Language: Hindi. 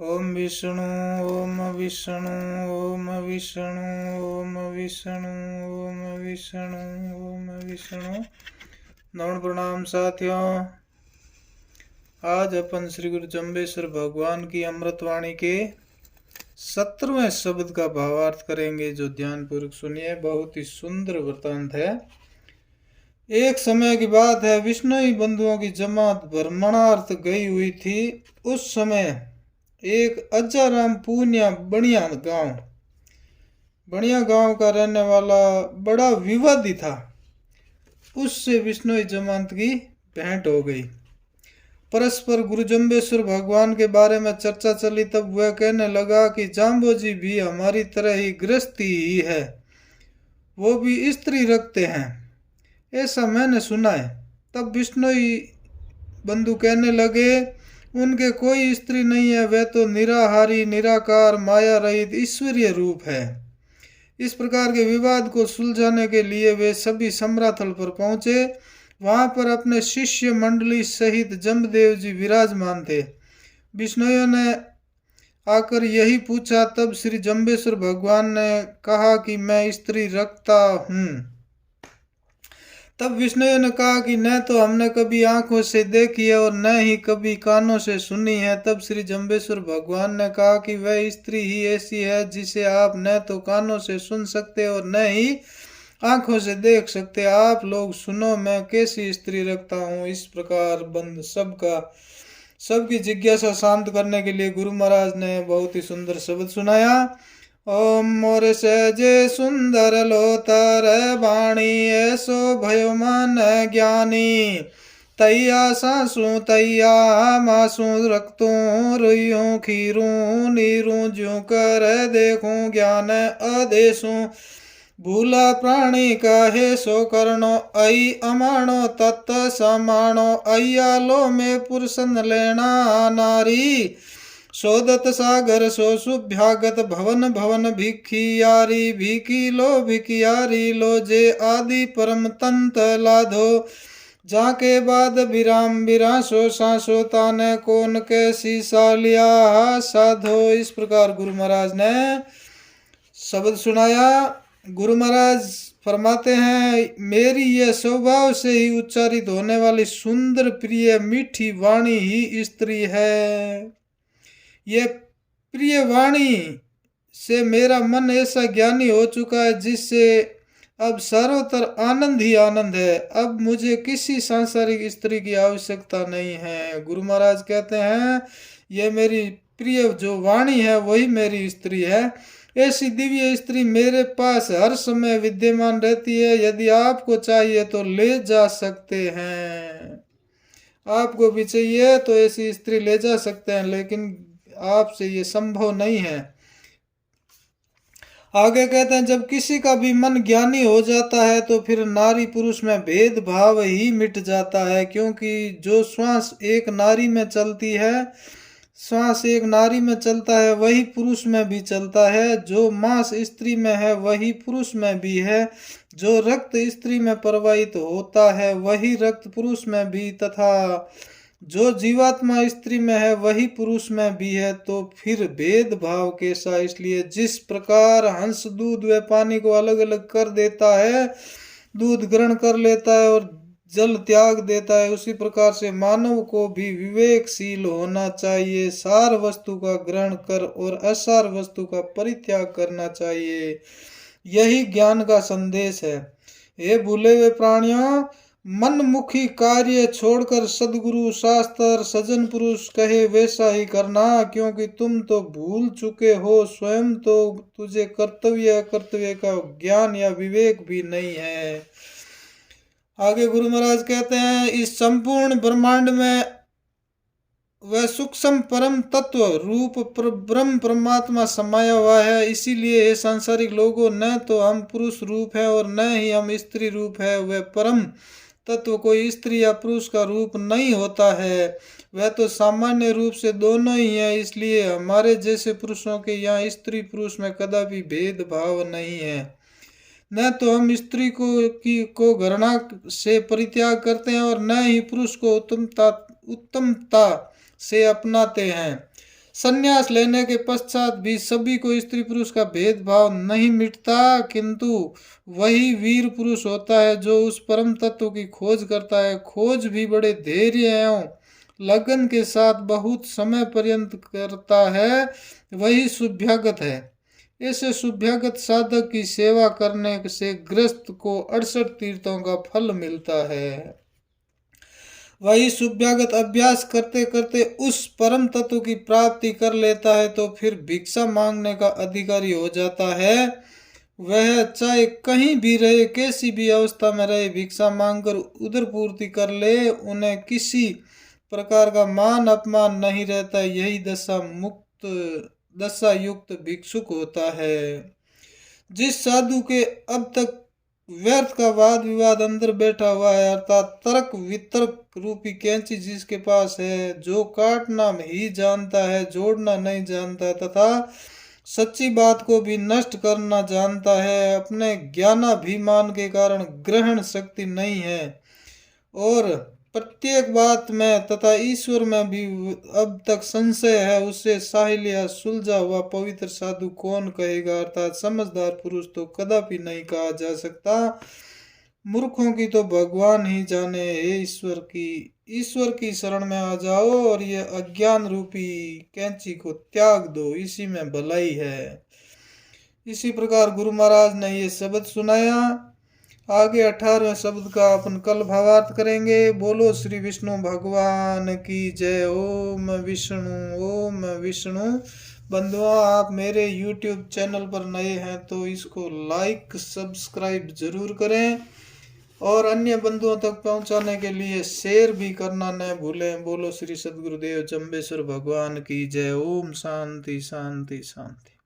ओम विष्णु ओम विष्णु ओम विष्णु ओम विष्णु ओम विष्णु ओम विष्णु। नमन प्रणाम साथियों। आज अपन श्री गुरु जम्बेश्वर भगवान की अमृतवाणी के 17वें शब्द का भावार्थ करेंगे, जो ध्यान पूर्वक सुनिए। बहुत ही सुंदर वृतांत है। एक समय की बात है, विष्णुई बंधुओं की जमात भ्रमणार्थ गई हुई थी। उस समय एक अज्जाराम पूनिया बढ़िया गांव का रहने वाला बड़ा विवादी था। उससे विष्णुई जमात की भेंट हो गई। परस्पर गुरु जम्बेश्वर भगवान के बारे में चर्चा चली। तब वह कहने लगा कि जाम्बोजी भी हमारी तरह ही गृहस्थी ही है, वो भी स्त्री रखते हैं, ऐसा मैंने सुना है। तब विष्णुई बंधु कहने लगे, उनके कोई स्त्री नहीं है, वह तो निराहारी निराकार माया रहित ईश्वरीय रूप है। इस प्रकार के विवाद को सुलझाने के लिए वे सभी सम्राथल पर पहुंचे। वहां पर अपने शिष्य मंडली सहित जमदेव जी विराजमान थे। विष्णुयों ने आकर यही पूछा। तब श्री जम्बेश्वर भगवान ने कहा कि मैं स्त्री रखता हूँ। तब विष्णु ने कहा कि न तो हमने कभी आंखों से देखी है और न ही कभी कानों से सुनी है। तब श्री जम्बेश्वर भगवान ने कहा कि वह स्त्री ही ऐसी है जिसे आप न तो कानों से सुन सकते और न ही आंखों से देख सकते। आप लोग सुनो, मैं कैसी स्त्री रखता हूँ। इस प्रकार बंद सबकी जिज्ञासा शांत करने के लिए गुरु महाराज ने बहुत ही सुंदर शब्द सुनाया। ओम मोर सहजे सुंदर लोतर वाणी, ऐसो भयो मन ज्ञानी। तैया सासू तैया मासू रखतू, रुइयों खीरू नीरू, ज्यों कर देखूं ज्ञान अदेशू। भूला प्राणी कहे सो करनो, आई अमाणो तत्त समाणो। अय्यालो में पुरुषन लेना नारी, सोदत सागर सो शुभ्यागत भवन भवन भिखियारी। भिखियारी लो जे आदि परम तंत लाधो, जाके बाद विराम विरासो सांसो, ताने कौन कैसी सालिया साधो। इस प्रकार गुरु महाराज ने शब्द सुनाया। गुरु महाराज फरमाते हैं, मेरी यह स्वभाव से ही उच्चारित होने वाली सुंदर प्रिय मीठी वाणी ही स्त्री है। ये प्रिय वाणी से मेरा मन ऐसा ज्ञानी हो चुका है जिससे अब सर्वत्र आनंद ही आनंद है। अब मुझे किसी सांसारिक स्त्री की आवश्यकता नहीं है। गुरु महाराज कहते हैं, ये मेरी प्रिय जो वाणी है वही मेरी स्त्री है। ऐसी दिव्य स्त्री मेरे पास हर समय विद्यमान रहती है। यदि आपको चाहिए तो ले जा सकते हैं। आपको भी चाहिए तो ऐसी स्त्री ले जा सकते हैं, लेकिन आपसे ये संभव नहीं है। आगे कहते हैं, जब किसी का भी मन ज्ञानी हो जाता है तो फिर नारी पुरुष में भेदभाव ही मिट जाता है। क्योंकि जो श्वास एक नारी में चलती है, श्वास एक नारी में चलता है, वही पुरुष में भी चलता है। जो मांस स्त्री में है वही पुरुष में भी है। जो रक्त स्त्री में प्रवाहित होता है वही रक्त पुरुष में भी, तथा जो जीवात्मा स्त्री में है वही पुरुष में भी है। तो फिर भेदभाव कैसा? इसलिए जिस प्रकार हंस दूध व पानी को अलग अलग कर देता है, दूध ग्रहण कर लेता है और जल त्याग देता है, उसी प्रकार से मानव को भी विवेकशील होना चाहिए। सार वस्तु का ग्रहण कर और असार वस्तु का परित्याग करना चाहिए। यही ज्ञान का संदेश है। हे भूले हुए प्राणियों, मनमुखी कार्य छोड़कर सदगुरु शास्त्र सज्जन पुरुष कहे वैसा ही करना, क्योंकि तुम तो भूल चुके हो। स्वयं तो तुझे कर्तव्य अकर्तव्य का ज्ञान या विवेक भी नहीं है। आगे गुरु महाराज कहते हैं, इस संपूर्ण ब्रह्मांड में वह सूक्ष्म परम तत्व रूप ब्रह्म परमात्मा समाया हुआ है। इसीलिए हे सांसारिक लोगों, न तो हम पुरुष रूप है और न ही हम स्त्री रूप है। वह परम तत्व कोई स्त्री या पुरुष का रूप नहीं होता है, वह तो सामान्य रूप से दोनों ही है। इसलिए हमारे जैसे पुरुषों के यहाँ स्त्री पुरुष में कदापि भेदभाव नहीं है। न तो हम स्त्री को घृणा से परित्याग करते हैं और न ही पुरुष को उत्तमता से अपनाते हैं। संन्यास लेने के पश्चात भी सभी को स्त्री पुरुष का भेदभाव नहीं मिटता, किंतु वही वीर पुरुष होता है जो उस परम तत्व की खोज करता है। खोज भी बड़े धैर्य एवं लगन के साथ बहुत समय पर्यंत करता है, वही शुभ्यागत है। ऐसे शुभ्यागत साधक की सेवा करने से गृहस्थ को 68 तीर्थों का फल मिलता है। वही शुभ्यागत अभ्यास करते करते उस परम तत्व की प्राप्ति कर लेता है तो फिर भिक्षा मांगने का अधिकारी हो जाता है। वह चाहे कहीं भी रहे, कैसी भी अवस्था में रहे, भिक्षा मांगकर उदर पूर्ति कर ले, उन्हें किसी प्रकार का मान अपमान नहीं रहता। यही दशा युक्त भिक्षुक होता है। जिस साधु के अब तक व्यर्थ का वाद विवाद अंदर बैठा हुआ है, अर्थात तर्क वितर्क रूपी कैंची जिसके पास है, जो काटना ही जानता है, जोड़ना नहीं जानता, तथा सच्ची बात को भी नष्ट करना जानता है, अपने ज्ञानाभिमान के कारण ग्रहण शक्ति नहीं है, और प्रत्येक बात में तथा ईश्वर में भी अब तक संशय है, उससे साहिल या सुलझा हुआ पवित्र साधु कौन कहेगा। अर्थात समझदार पुरुष तो कदापि नहीं कहा जा सकता। मूर्खों की तो भगवान ही जाने। ईश्वर की शरण में आ जाओ और ये अज्ञान रूपी कैंची को त्याग दो, इसी में भलाई है। इसी प्रकार गुरु महाराज ने ये शब्द सुनाया। आगे 18वें शब्द का अपन कल भावार्थ करेंगे। बोलो श्री विष्णु भगवान की जय। ओम विष्णु। बंधुओं, आप मेरे YouTube चैनल पर नए हैं तो इसको लाइक सब्सक्राइब जरूर करें और अन्य बंधुओं तक पहुंचाने के लिए शेयर भी करना न भूलें। बोलो श्री सद्गुरुदेव जम्बेश्वर भगवान की जय। ओम शांति शांति शांति।